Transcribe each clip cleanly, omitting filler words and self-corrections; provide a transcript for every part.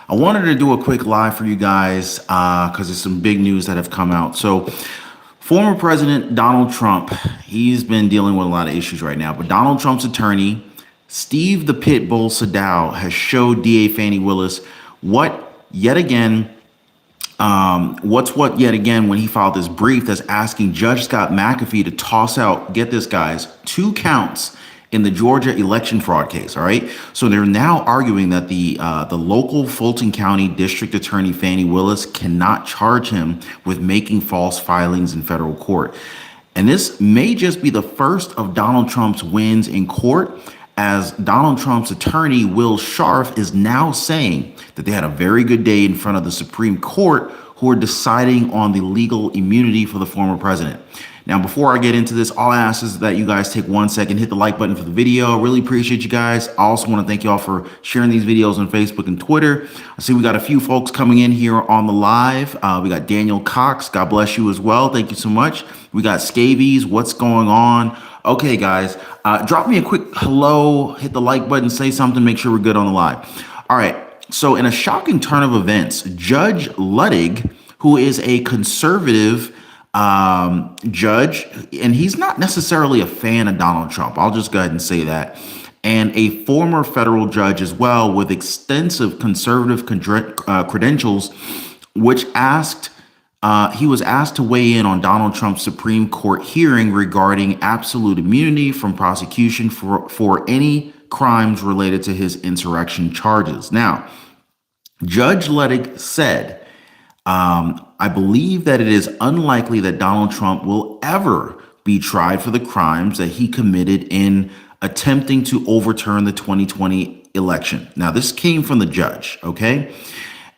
I wanted to do a quick live for you guys because there's some big news that have come out. So, former President Donald Trump, he's been dealing with a lot of issues right now, but Donald Trump's attorney, Steve the Pitbull Sadow, has showed DA Fani Willis what yet again what yet again when he filed this brief that's asking Judge Scott McAfee to toss out, get this guys, 2 counts in the Georgia election fraud case. All right. So they're now arguing that the local Fulton County District Attorney Fani Willis cannot charge him with making false filings in federal court. And this may just be the first of Donald Trump's wins in court, as Donald Trump's attorney, Will Scharf, is now saying that they had a very good day in front of the Supreme Court, who are deciding on the legal immunity for the former president. Now, before I get into this, all I ask is that you guys take 1 second, hit the like button for the video. I really appreciate you guys. I also want to thank y'all for sharing these videos on Facebook and Twitter. I see we got a few folks coming in here on the live. We got Daniel Cox. God bless you as well. Thank you so much. We got Scabies. What's going on? Okay, guys, drop me a quick hello, hit the like button, say something, make sure we're good on the live. All right. So in a shocking turn of events, Judge Luttig, who is a conservative judge, and he's not necessarily a fan of Donald Trump. I'll just go ahead and say that. And a former federal judge as well with extensive conservative credentials, which he was asked to weigh in on Donald Trump's Supreme Court hearing regarding absolute immunity from prosecution for any crimes related to his insurrection charges. Now, Judge Luttig said, I believe that it is unlikely that Donald Trump will ever be tried for the crimes that he committed in attempting to overturn the 2020 election. Now, this came from the judge, okay?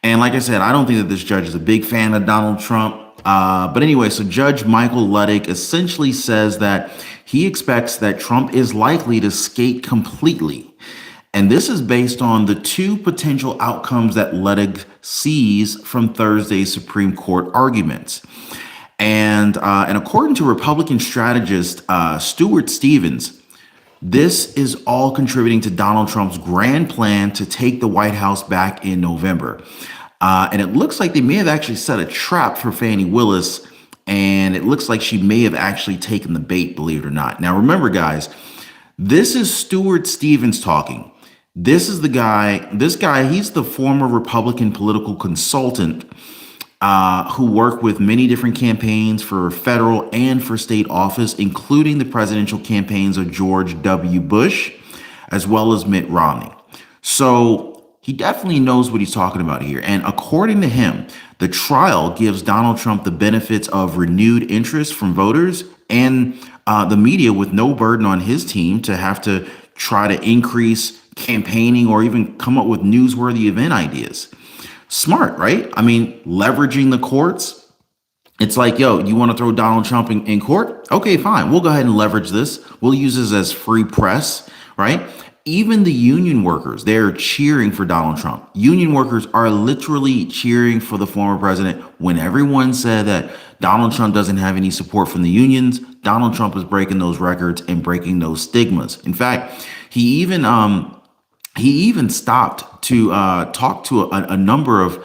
And like I said, I don't think that this judge is a big fan of Donald Trump. But anyway, so Judge Michael Luttig essentially says that he expects that Trump is likely to skate completely. And this is based on the 2 potential outcomes that Luttig sees from Thursday's Supreme Court arguments. And according to Republican strategist Stuart Stevens, this is all contributing to Donald Trump's grand plan to take the White House back in November. And it looks like they may have actually set a trap for Fani Willis, and it looks like she may have actually taken the bait, believe it or not. Now, remember, guys, this is Stuart Stevens talking. This is the guy, he's the former Republican political consultant who worked with many different campaigns for federal and for state office, including the presidential campaigns of George W. Bush, as well as Mitt Romney. So he definitely knows what he's talking about here. And according to him, the trial gives Donald Trump the benefits of renewed interest from voters and the media, with no burden on his team to have to try to increase campaigning or even come up with newsworthy event ideas. Smart, right? I mean, leveraging the courts. It's like, yo, you want to throw Donald Trump in court? Okay, fine. We'll go ahead and leverage this. We'll use this as free press, right? Even the union workers, they're cheering for Donald Trump. Union workers are literally cheering for the former president. When everyone said that Donald Trump doesn't have any support from the unions, Donald Trump is breaking those records and breaking those stigmas. In fact, he even stopped to talk to a number of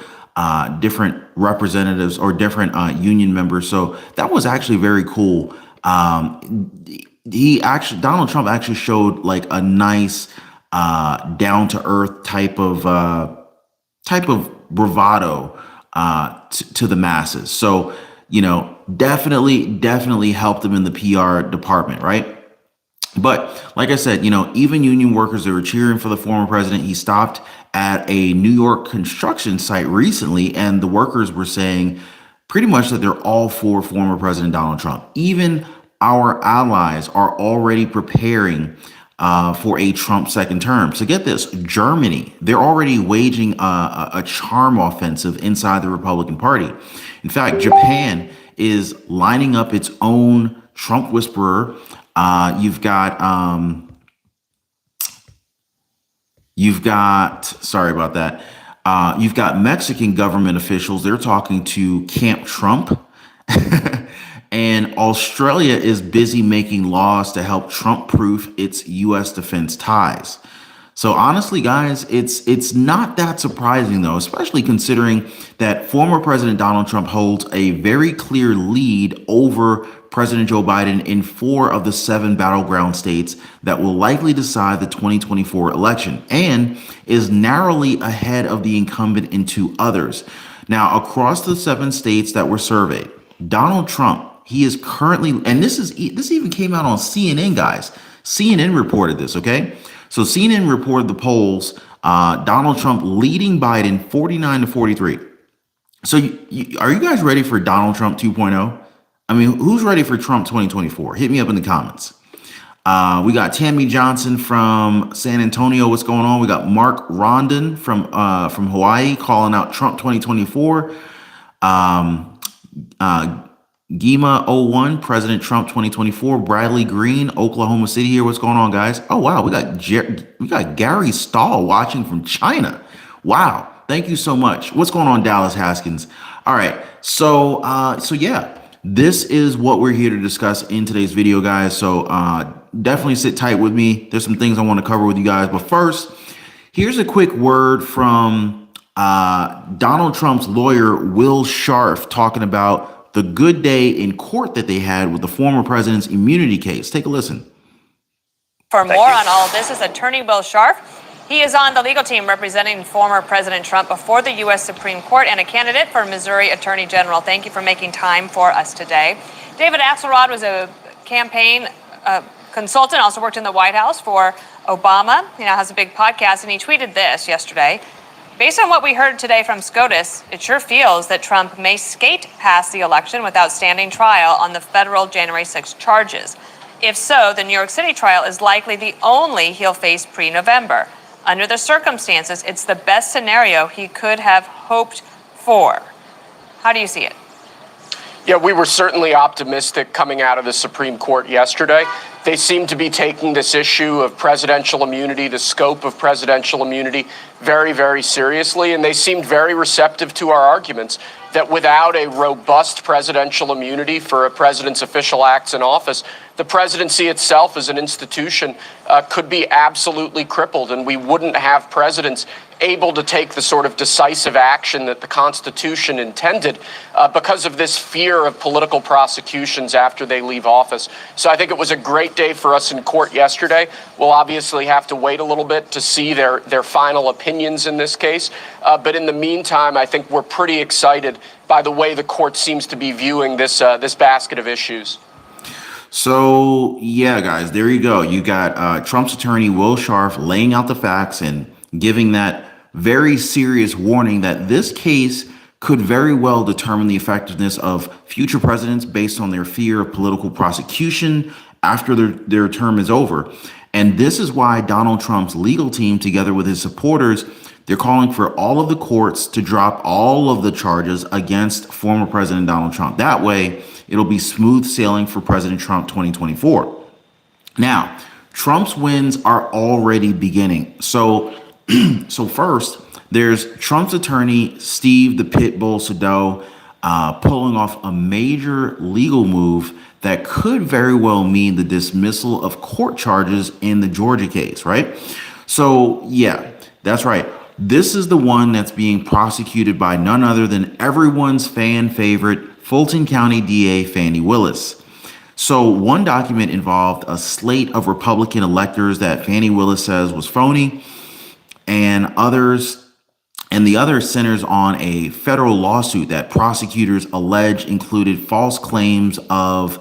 different representatives or different union members. So that was actually very cool. Donald Trump actually showed like a nice down to earth type of bravado to the masses. So, definitely helped him in the PR department, right? But like I said, even union workers that were cheering for the former president, he stopped at a New York construction site recently, and the workers were saying pretty much that they're all for former President Donald Trump. Even our allies are already preparing for a Trump second term. So get this, Germany, they're already waging a charm offensive inside the Republican Party. In fact, Japan is lining up its own Trump whisperer. You've got, sorry about that. You've got Mexican government officials. They're talking to Camp Trump. And Australia is busy making laws to help Trump-proof its U.S. defense ties. So honestly, guys, it's not that surprising though, especially considering that former President Donald Trump holds a very clear lead over President Joe Biden in 4 of the 7 battleground states that will likely decide the 2024 election and is narrowly ahead of the incumbent in 2 others. Now, across the 7 states that were surveyed, Donald Trump, he is currently, and this even came out on CNN, guys. CNN reported this, okay? So CNN reported the polls, Donald Trump leading Biden 49-43. So are you guys ready for Donald Trump 2.0? I mean, who's ready for Trump 2024? Hit me up in the comments. We got Tammy Johnson from San Antonio. What's going on? We got Mark Rondon from Hawaii calling out Trump 2024. Gima01, President Trump 2024. Bradley Green, Oklahoma City here. What's going on, guys? Oh wow, we got Gary Stahl watching from China. Wow, thank you so much. What's going on, Dallas Haskins? All right, so yeah, this is what we're here to discuss in today's video, guys. So definitely sit tight with me. There's some things I want to cover with you guys, but first, here's a quick word from Donald Trump's lawyer, Will Scharf, talking about the good day in court that they had with the former president's immunity case. Take a listen. For more on all of this is attorney Will Scharf. He is on the legal team representing former President Trump before the U.S. Supreme Court and a candidate for Missouri Attorney General. Thank you for making time for us today. David Axelrod was a campaign consultant, also worked in the White House for Obama. He now has a big podcast, and he tweeted this yesterday. Based on what we heard today from SCOTUS, it sure feels that Trump may skate past the election without standing trial on the federal January 6 charges. If so, the New York City trial is likely the only he'll face pre-November. Under the circumstances, it's the best scenario he could have hoped for. How do you see it? Yeah, we were certainly optimistic coming out of the Supreme Court yesterday. They seem to be taking this issue of presidential immunity, the scope of presidential immunity, very, very seriously. And they seemed very receptive to our arguments that without a robust presidential immunity for a president's official acts in office, the presidency itself as an institution could be absolutely crippled, and we wouldn't have presidents able to take the sort of decisive action that the Constitution intended because of this fear of political prosecutions after they leave office. So I think it was a great day for us in court yesterday. We'll obviously have to wait a little bit to see their final opinions in this case. But in the meantime, I think we're pretty excited by the way the court seems to be viewing this basket of issues. So yeah, guys, there you go. You got Trump's attorney, Will Scharf, laying out the facts and giving that very serious warning that this case could very well determine the effectiveness of future presidents based on their fear of political prosecution after their term is over. And this is why Donald Trump's legal team, together with his supporters, they're calling for all of the courts to drop all of the charges against former President Donald Trump. That way, it'll be smooth sailing for President Trump 2024. Now, Trump's wins are already beginning. So first, there's Trump's attorney, Steve the Pitbull Sadow, pulling off a major legal move that could very well mean the dismissal of court charges in the Georgia case, right? So yeah, that's right. This is the one that's being prosecuted by none other than everyone's fan favorite Fulton County DA Fani Willis. So one document involved a slate of Republican electors that Fani Willis says was phony, and the other centers on a federal lawsuit that prosecutors allege included false claims of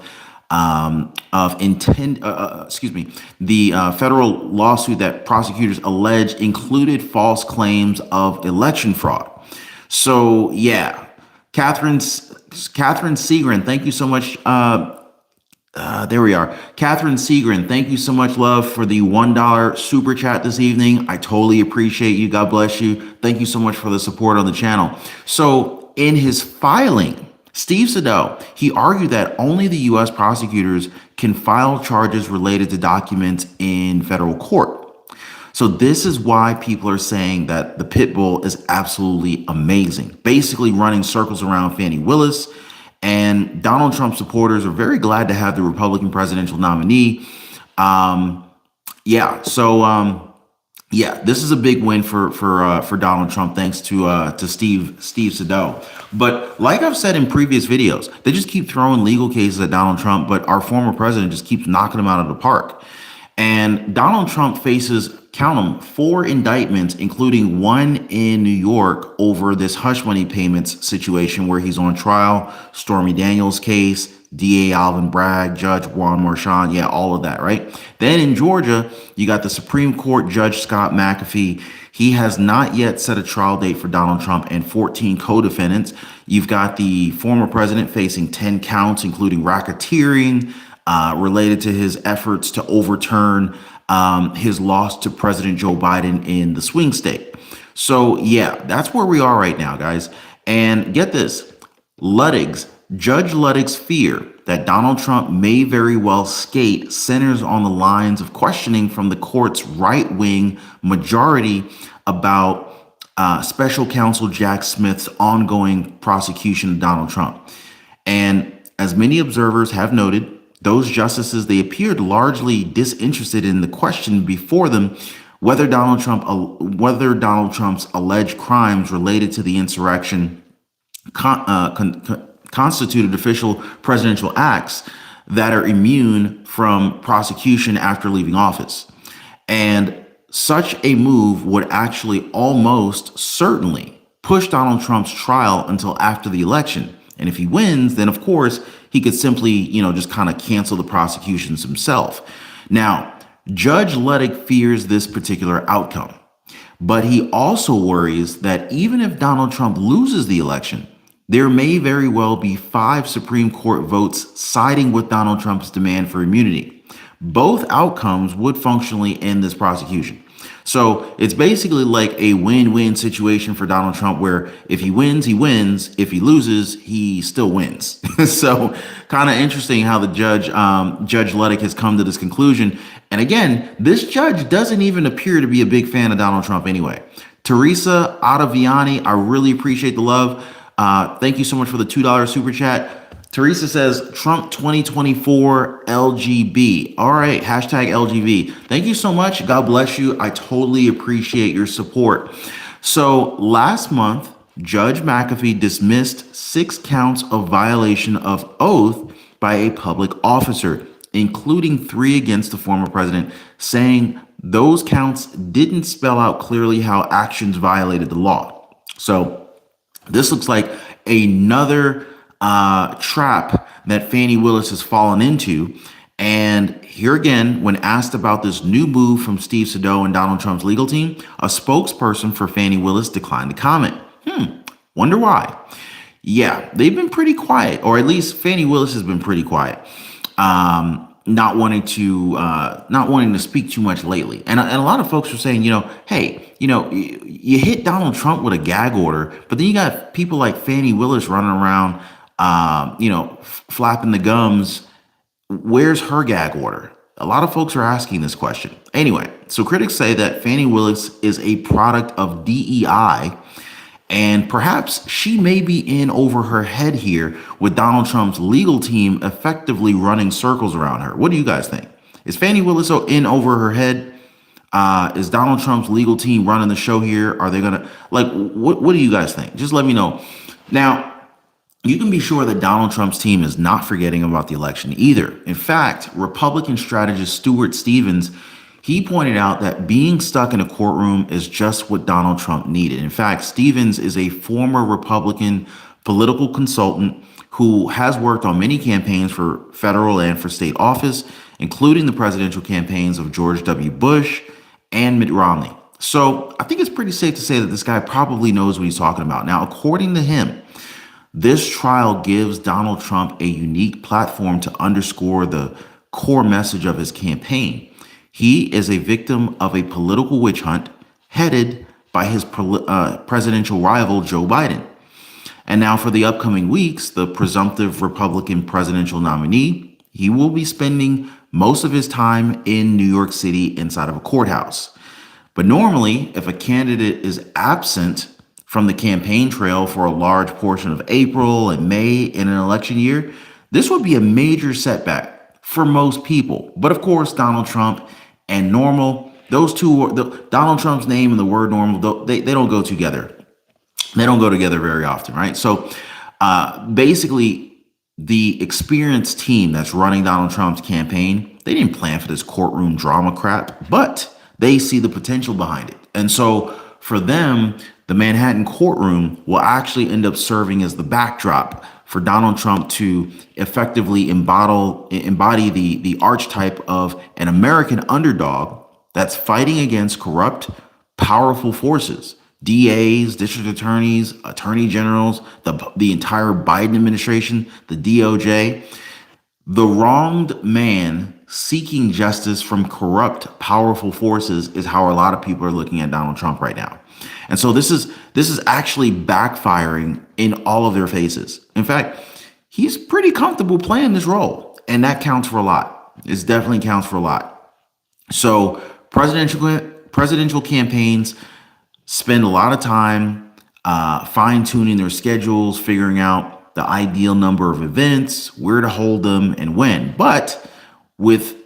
intent. The federal lawsuit that prosecutors allege included false claims of election fraud. So yeah, Catherine Segrin, thank you so much. There we are. Catherine Segrin, thank you so much, love, for the $1 super chat this evening. I totally appreciate you. God bless you. Thank you so much for the support on the channel. So in his filing, Steve Sadow, he argued that only the U.S. prosecutors can file charges related to documents in federal court. So this is why people are saying that the Pitbull is absolutely amazing, basically running circles around Fani Willis. And Donald Trump supporters are very glad to have the Republican presidential nominee. Yeah, this is a big win for Donald Trump, thanks to Steve Sadow. But like I've said in previous videos, they just keep throwing legal cases at Donald Trump, but our former president just keeps knocking them out of the park. And Donald Trump faces, count them, 4 indictments, including one in New York over this hush money payments situation where he's on trial. Stormy Daniels case, DA Alvin Bragg, Judge Juan Marchand, yeah, all of that, right? Then in Georgia, you got the Supreme Court Judge Scott McAfee. He has not yet set a trial date for Donald Trump and 14 co-defendants. You've got the former president facing 10 counts, including racketeering, related to his efforts to overturn his loss to President Joe Biden in the swing state. So yeah, that's where we are right now, guys. And get this, Judge Luttig's fear that Donald Trump may very well skate centers on the lines of questioning from the court's right-wing majority about special counsel Jack Smith's ongoing prosecution of Donald Trump. And as many observers have noted, those justices, they appeared largely disinterested in the question before them, whether Donald Trump's alleged crimes related to the insurrection constituted official presidential acts that are immune from prosecution after leaving office. And such a move would actually almost certainly push Donald Trump's trial until after the election. And if he wins, then of course he could simply, just kind of cancel the prosecutions himself. Now, Judge Luttig fears this particular outcome, but he also worries that even if Donald Trump loses the election, there may very well be 5 Supreme Court votes siding with Donald Trump's demand for immunity. Both outcomes would functionally end this prosecution. So it's basically like a win-win situation for Donald Trump, where if he wins, he wins. If he loses, he still wins. So kind of interesting how the Judge Luttig has come to this conclusion. And again, this judge doesn't even appear to be a big fan of Donald Trump anyway. Teresa Ottaviani, I really appreciate the love. Thank you so much for the $2 super chat. Teresa says, Trump 2024 LGB. All right, hashtag LGB. Thank you so much. God bless you. I totally appreciate your support. So last month, Judge McAfee dismissed 6 counts of violation of oath by a public officer, including 3 against the former president, saying those counts didn't spell out clearly how actions violated the law. So this looks like another trap that Fani Willis has fallen into. And here again, when asked about this new move from Steve Sadow and Donald Trump's legal team, a spokesperson for Fani Willis declined to comment. Wonder why? Yeah, they've been pretty quiet, or at least Fani Willis has been pretty quiet. Not wanting to speak too much lately. And a lot of folks are saying, hey, you hit Donald Trump with a gag order, but then you got people like Fani Willis running around, flapping the gums. Where's her gag order? A lot of folks are asking this question. Anyway, so critics say that Fani Willis is a product of DEI, and perhaps she may be in over her head here with Donald Trump's legal team effectively running circles around her. What do you guys think? Is Fani Willis in over her head? Is Donald Trump's legal team running the show here? Are they gonna, what do you guys think? Just let me know. Now, you can be sure that Donald Trump's team is not forgetting about the election either. In fact, Republican strategist Stuart Stevens, he pointed out that being stuck in a courtroom is just what Donald Trump needed. In fact, Stevens is a former Republican political consultant who has worked on many campaigns for federal and for state office, including the presidential campaigns of George W. Bush and Mitt Romney. So I think it's pretty safe to say that this guy probably knows what he's talking about. Now, according to him, this trial gives Donald Trump a unique platform to underscore the core message of his campaign. He is a victim of a political witch hunt headed by his presidential rival, Joe Biden. And now for the upcoming weeks, the presumptive Republican presidential nominee, he will be spending most of his time in New York City inside of a courthouse. But normally, if a candidate is absent from the campaign trail for a large portion of April and May in an election year, this would be a major setback for most people. But of course, Donald Trump and normal, Those two, Donald Trump's name and the word normal, they don't go together. They don't go together very often, right? So basically, the experienced team that's running Donald Trump's campaign, they didn't plan for this courtroom drama crap, but they see the potential behind it. And so for them, the Manhattan courtroom will actually end up serving as the backdrop for Donald Trump to effectively embody the archetype of an American underdog that's fighting against corrupt, powerful forces. DAs, district attorneys, attorney generals, the entire Biden administration, the DOJ, the wronged man seeking justice from corrupt, powerful forces is how a lot of people are looking at Donald Trump right now. And so this is actually backfiring in all of their faces. In fact, he's pretty comfortable playing this role, and that counts for a lot. It definitely counts for a lot. So presidential campaigns spend a lot of time fine-tuning their schedules, figuring out the ideal number of events, where to hold them, and when. But with,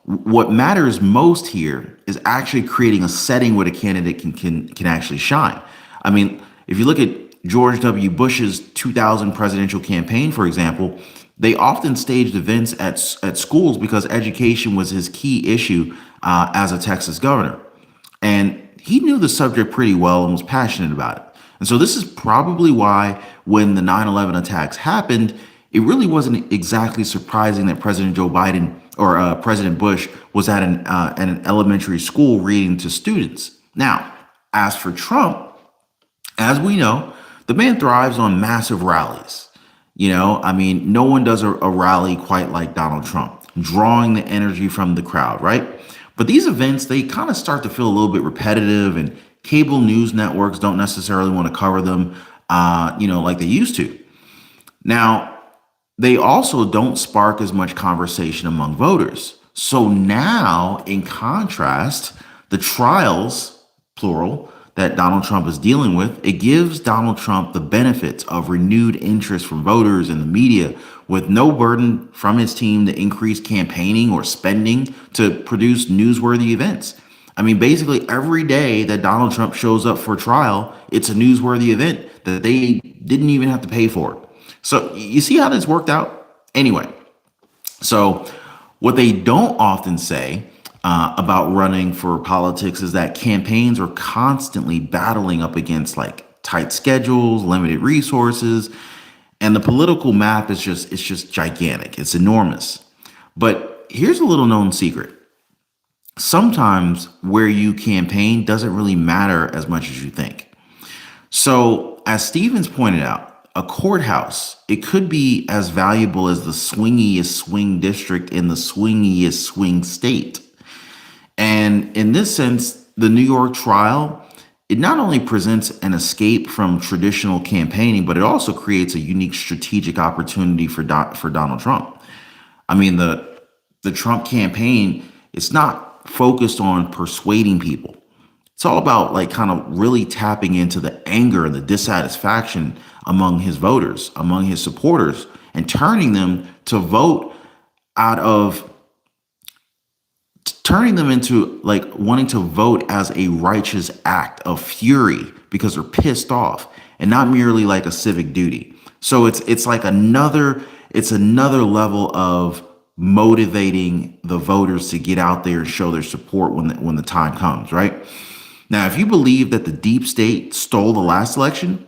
what matters most here is actually creating a setting where the candidate can actually shine. I mean, if you look at George W. Bush's 2000 presidential campaign, for example, they often staged events at schools because education was his key issue as a Texas governor. And he knew the subject pretty well and was passionate about it. And so this is probably why when the 9/11 attacks happened, it really wasn't exactly surprising that President Joe Biden or President Bush was at an elementary school reading to students. Now, as for Trump, as we know, the man thrives on massive rallies. No one does a rally quite like Donald Trump, drawing the energy from the crowd, right? But these events, they kind of start to feel a little bit repetitive, and cable news networks don't necessarily want to cover them, like they used to. Now, they also don't spark as much conversation among voters. So now, in contrast, the trials, plural, that Donald Trump is dealing with, it gives Donald Trump the benefits of renewed interest from voters and the media, with no burden from his team to increase campaigning or spending to produce newsworthy events. I mean, basically every day that Donald Trump shows up for trial, it's a newsworthy event that they didn't even have to pay for. So you see how this worked out? Anyway, so what they don't often say about running for politics is that campaigns are constantly battling up against like tight schedules, limited resources, and the political map is just gigantic. It's enormous. But here's a little known secret. Sometimes where you campaign doesn't really matter as much as you think. So as Stevens pointed out, a courthouse, it could be as valuable as the swingiest swing district in the swingiest swing state. And in this sense, the New York trial, it not only presents an escape from traditional campaigning, but it also creates a unique strategic opportunity for Donald Trump. I mean, the Trump campaign, it's not focused on persuading people. It's all about like kind of really tapping into the anger and the dissatisfaction among his voters, among his supporters, and turning them to vote turning them into like wanting to vote as a righteous act of fury because they're pissed off, and not merely like a civic duty. So it's like another level of motivating the voters to get out there and show their support when the time comes, right? Now, if you believe that the deep state stole the last election,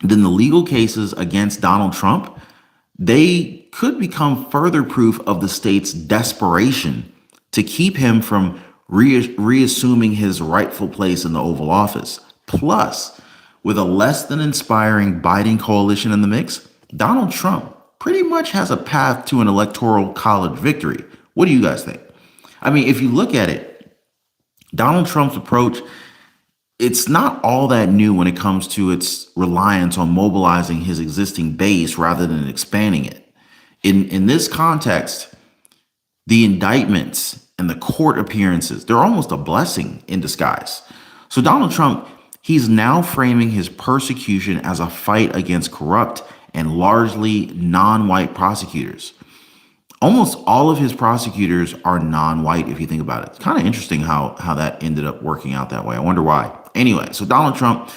then the legal cases against Donald Trump, they could become further proof of the state's desperation to keep him from reassuming his rightful place in the Oval Office. Plus, with a less than inspiring Biden coalition in the mix, Donald Trump pretty much has a path to an electoral college victory. What do you guys think? I mean, if you look at it, Donald Trump's approach, it's not all that new when it comes to its reliance on mobilizing his existing base rather than expanding it. In this context, the indictments and the court appearances, they're almost a blessing in disguise. So Donald Trump, he's now framing his persecution as a fight against corrupt and largely non-white prosecutors. almost all of his prosecutors are non-white, if you think about it. It's kind of interesting how that ended up working out that way. I wonder why. Anyway, so Donald Trump,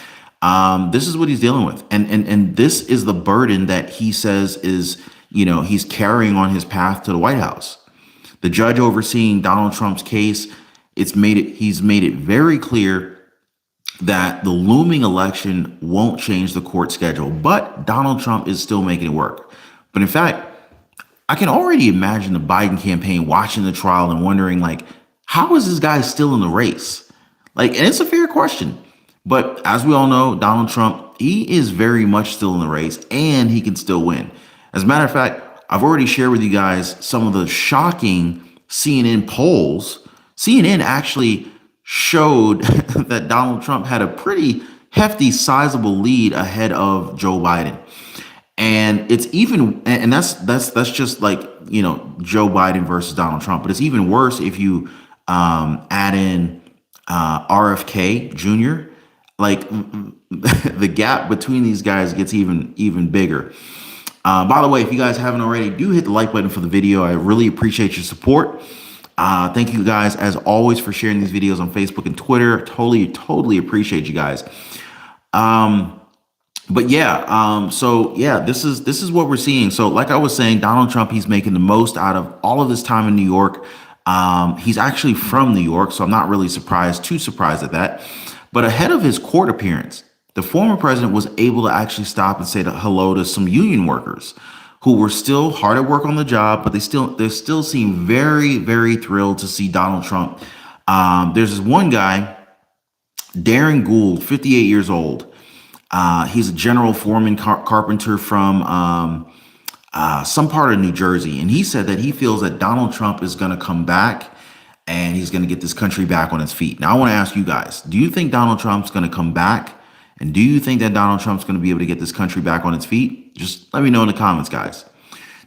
this is what he's dealing with. And this is the burden that he says is, he's carrying on his path to the White House. The judge overseeing Donald Trump's case, he's made it very clear that the looming election won't change the court schedule, but Donald Trump is still making it work. But in fact, I can already imagine the Biden campaign watching the trial and wondering, like, how is this guy still in the race? And it's a fair question. But as we all know, Donald Trump, he is very much still in the race and he can still win. As a matter of fact, I've already shared with you guys some of the shocking CNN polls. CNN actually showed that Donald Trump had a pretty hefty, sizable lead ahead of Joe Biden. And it's even, and that's just like, Joe Biden versus Donald Trump. But it's even worse if you add in RFK Jr. The gap between these guys gets even bigger. By the way, if you guys haven't already, do hit the like button for the video. I really appreciate your support. Thank you guys, as always, for sharing these videos on Facebook and Twitter. Totally appreciate you guys. But yeah, this is what we're seeing. So like I was saying, Donald Trump, he's making the most out of all of this time in New York. He's actually from New York, so I'm not really too surprised at that. But ahead of his court appearance, the former president was able to actually stop and say hello to some union workers who were still hard at work on the job, but they still seem very, very thrilled to see Donald Trump. There's this one guy, Darren Gould, 58 years old. He's a general foreman carpenter from some part of New Jersey. And he said that he feels that Donald Trump is going to come back and he's going to get this country back on its feet. Now, I want to ask you guys, do you think Donald Trump's going to come back? And do you think that Donald Trump's going to be able to get this country back on its feet? Just let me know in the comments, guys.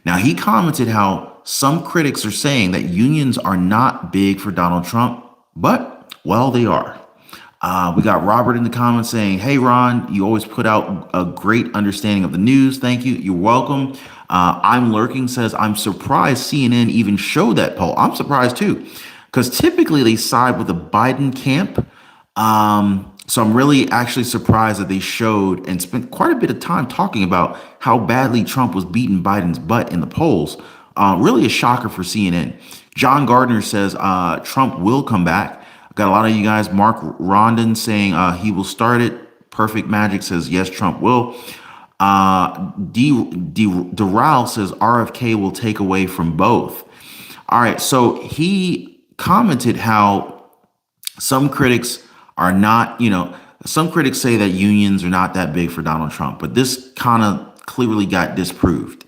Now, he commented how some critics are saying that unions are not big for Donald Trump, but, well, they are. We got Robert in the comments saying, hey, Ron, you always put out a great understanding of the news. Thank you. You're welcome. I'm Lurking says, I'm surprised CNN even showed that poll. I'm surprised, too, because typically they side with the Biden camp. So I'm really actually surprised that they showed and spent quite a bit of time talking about how badly Trump was beating Biden's butt in the polls. Really a shocker for CNN. John Gardner says Trump will come back. Got a lot of you guys. Mark Rondon saying he will start it. Perfect Magic says, yes, Trump will. Doral says RFK will take away from both. All right. So he commented how some critics are not, some critics say that unions are not that big for Donald Trump, but this kind of clearly got disproved.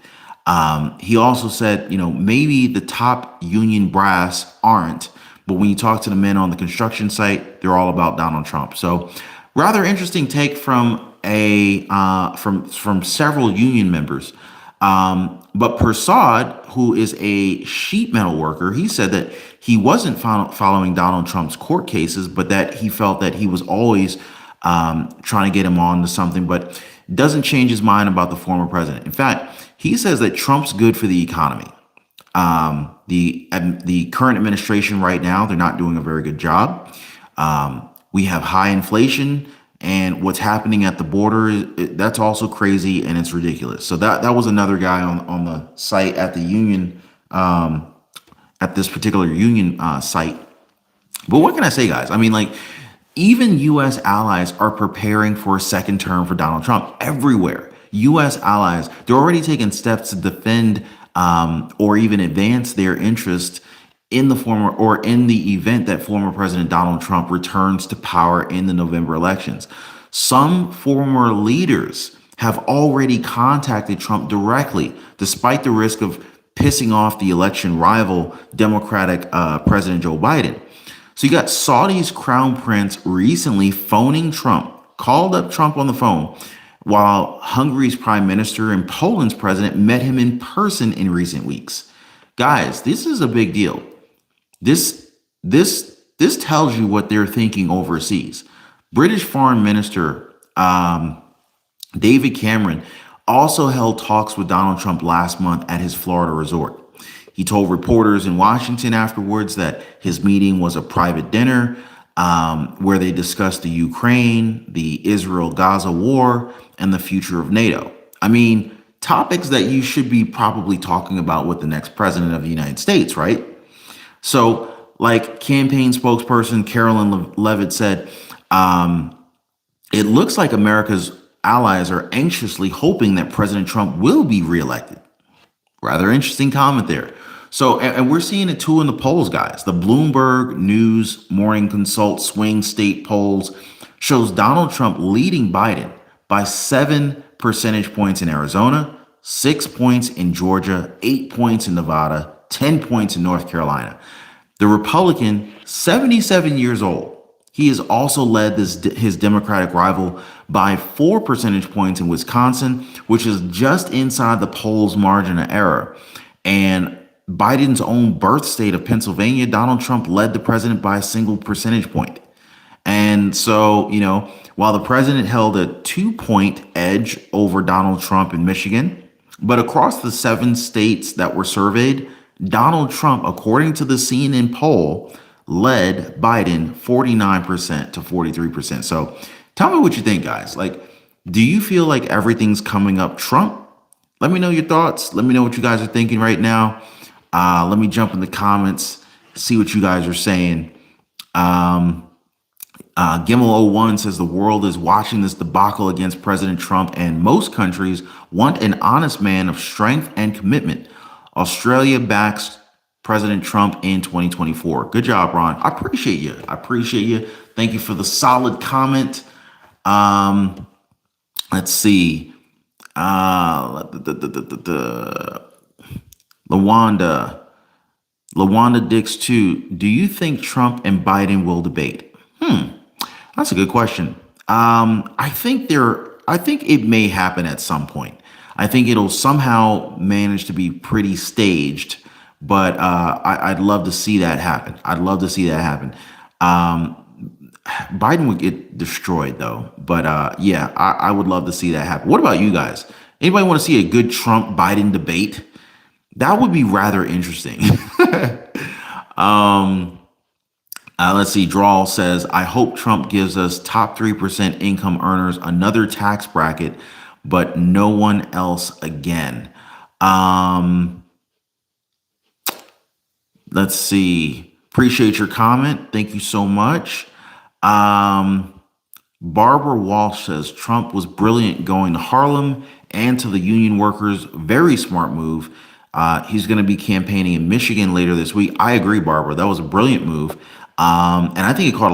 He also said, maybe the top union brass aren't, but when you talk to the men on the construction site, they're all about Donald Trump. So rather interesting take from from several union members. But Prasad, who is a sheet metal worker, he said that he wasn't following Donald Trump's court cases, but that he felt that he was always trying to get him on to something, but doesn't change his mind about the former president. In fact, he says that Trump's good for the economy. The current administration right now, they're not doing a very good job. We have high inflation, and what's happening at the border, that's also crazy and it's ridiculous. So that was another guy on the site at the union, at this particular union site. But what can I say, guys? I mean, even U.S. allies are preparing for a second term for Donald Trump everywhere. U.S. allies, they're already taking steps to defend or even advance their interest in the event that former President Donald Trump returns to power in the November elections. Some former leaders have already contacted Trump directly, despite the risk of pissing off the election rival Democratic President Joe Biden. So you got Saudi's crown prince recently phoning Trump, called up Trump on the phone, while Hungary's prime minister and Poland's president met him in person in recent weeks. Guys, this is a big deal. This tells you what they're thinking overseas. British Foreign Minister David Cameron also held talks with Donald Trump last month at his Florida resort. He told reporters in Washington afterwards that his meeting was a private dinner where they discussed the Ukraine, the Israel-Gaza war, and the future of NATO. I mean, topics that you should be probably talking about with the next president of the United States, right? So, like campaign spokesperson Carolyn Levitt said, it looks like America's allies are anxiously hoping that President Trump will be reelected. Rather interesting comment there. So, and we're seeing it too in the polls, guys. The Bloomberg News Morning Consult swing state polls shows Donald Trump leading Biden by 7 percentage points in Arizona, 6 points in Georgia, 8 points in Nevada, 10 points in North Carolina. The Republican, 77 years old, he has also led his Democratic rival by 4 percentage points in Wisconsin, which is just inside the polls' margin of error. And Biden's own birth state of Pennsylvania, Donald Trump led the president by a single percentage point. And so, you know, while the president held a 2-point edge over Donald Trump in Michigan, but across the 7 states that were surveyed, Donald Trump, according to the CNN poll, led Biden 49% to 43%. So tell me what you think, guys. Like, do you feel like everything's coming up Trump? Let me know your thoughts. Let me know what you guys are thinking right now. Let me jump in the comments, see what you guys are saying. Gimel01 says the world is watching this debacle against President Trump, and most countries want an honest man of strength and commitment. Australia backs President Trump in 2024. Good job, Ron. I appreciate you. Thank you for the solid comment. Let's see. Lawanda Dix 2. Do you think Trump and Biden will debate? That's a good question. I think it may happen at some point. I think it'll somehow manage to be pretty staged, but I'd love to see that happen. Biden would get destroyed though, but yeah, I would love to see that happen. What about you guys? Anybody want to see a good Trump-Biden debate? That would be rather interesting. Let's see. Drawl says, I hope Trump gives us top 3% income earners another tax bracket, but no one else again. Let's see. Appreciate your comment. Thank you so much. Barbara Walsh says Trump was brilliant going to Harlem and to the union workers. Very smart move. He's going to be campaigning in Michigan later this week. I agree, Barbara. That was a brilliant move. And I think it caught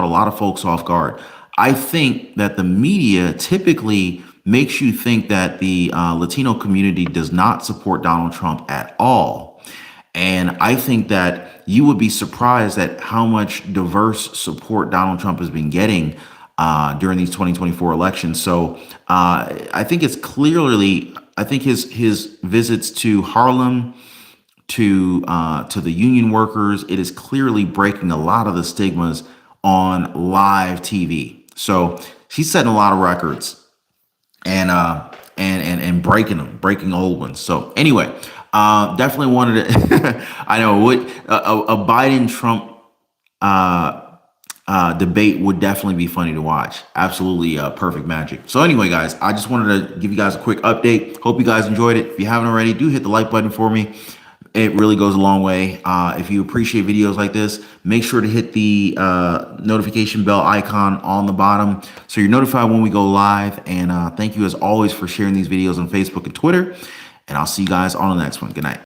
a lot of folks off guard. I think that the media typically makes you think that the Latino community does not support Donald Trump at all. And I think that you would be surprised at how much diverse support Donald Trump has been getting during these 2024 elections. So I think it's clearly, I think his visits to Harlem, to the union workers, it is clearly breaking a lot of the stigmas on live TV. So he's setting a lot of records and breaking old ones. So anyway, definitely wanted to. I know a Biden Trump debate would definitely be funny to watch. Absolutely perfect magic. So anyway, guys, I just wanted to give you guys a quick update. Hope you guys enjoyed it. If you haven't already, do hit the like button for me. It really goes a long way. If you appreciate videos like this, make sure to hit the notification bell icon on the bottom so you're notified when we go live. And thank you as always for sharing these videos on Facebook and Twitter. And I'll see you guys on the next one. Good night.